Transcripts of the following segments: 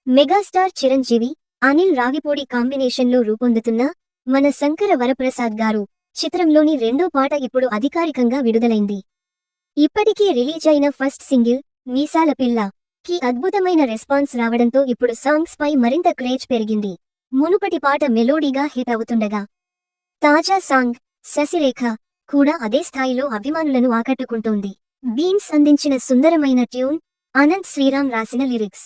Megastar Chiranjeevi, Anil Ravipudi కాంబినేషన్లో రూపొందుతున్న మన శంకర వరప్రసాద్ గారు చిత్రంలోని రెండో పాట ఇప్పుడు అధికారికంగా విడుదలైంది. ఇప్పటికే రిలీజ్ అయిన ఫస్ట్ సింగిల్ మీసాల పిల్ల కి అద్భుతమైన రెస్పాన్స్ రావడంతో ఇప్పుడు సాంగ్స్ పై మరింత క్రేజ్ పెరిగింది. మునుపటి పాట మెలోడీగా హిట్ అవుతుండగా తాజా సాంగ్ శశిరేఖ కూడా అదే స్థాయిలో అభిమానులను ఆకట్టుకుంటోంది. బీన్స్ అందించిన సుందరమైన ట్యూన్, అనంత్ శ్రీరామ్ రాసిన లిరిక్స్,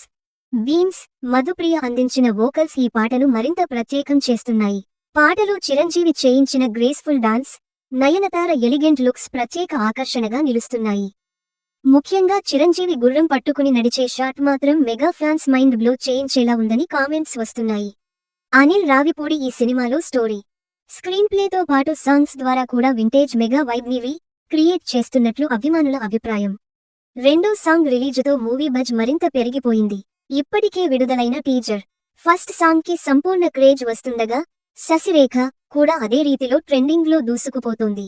బీన్స్ మధుప్రియ అందించిన వోకల్స్ ఈ పాటను మరింత ప్రత్యేకం చేస్తున్నాయి. పాటలో చిరంజీవి చేయించిన graceful dance, Nayanthara elegant looks ప్రత్యేక ఆకర్షణగా నిలుస్తున్నాయి. ముఖ్యంగా చిరంజీవి గుర్రం పట్టుకుని నడిచే షాట్ మాత్రం మెగా ఫ్యాన్స్ మైండ్ బ్లో చేయించేలా ఉందని కామెంట్స్ వస్తున్నాయి. అనిల్ రావిపూడి ఈ సినిమాలో స్టోరీ, స్క్రీన్ ప్లేతో పాటు సాంగ్స్ ద్వారా కూడా వింటేజ్ మెగా వైబ్ ని క్రియేట్ చేస్తున్నట్లు అభిమానుల అభిప్రాయం. రెండో సాంగ్ రిలీజుతో మూవీ బజ్ మరింత పెరిగిపోయింది. ఇప్పటికే విడుదలైన టీజర్, ఫస్ట్ సాంగ్ కి సంపూర్ణ క్రేజ్ వస్తుండగా శశిరేఖ కూడా అదే రీతిలో ట్రెండింగ్ లో దూసుకుపోతోంది.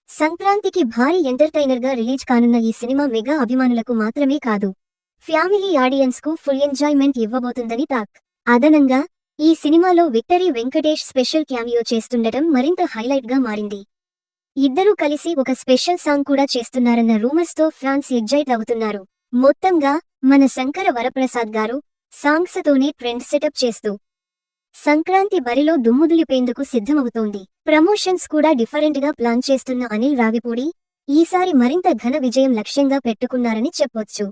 సంక్రాంతికి భారీ ఎంటర్టైనర్ గా రిలీజ్ కానున్న ఈ సినిమా మెగా అభిమానులకు మాత్రమే కాదు, ఫ్యామిలీ ఆడియన్స్ కు ఫుల్ ఎంజాయ్మెంట్ ఇవ్వబోతుందని టాక్. అదనంగా ఈ సినిమాలో విక్టరీ వెంకటేష్ స్పెషల్ క్యామియో చేస్తుండటం మరింత హైలైట్ గా మారింది. ఇద్దరూ కలిసి ఒక స్పెషల్ సాంగ్ కూడా చేస్తున్నారన్న రూమర్స్ తో ఫ్యాన్స్ ఎగ్జైట్ అవుతున్నారు. మొత్తంగా మన శంకర వరప్రసాద్ గారు సాంగ్స్ తోనే ట్రెండ్ సెటప్ చేస్తూ సంక్రాంతి బరిలో దుమ్ముదులిపేందుకు సిద్ధమవుతోంది. ప్రమోషన్స్ కూడా డిఫరెంట్ గా ప్లాన్ చేస్తున్న అనిల్ రావిపూడి ఈసారి మరింత ఘన విజయం లక్ష్యంగా పెట్టుకున్నారని చెప్పొచ్చు.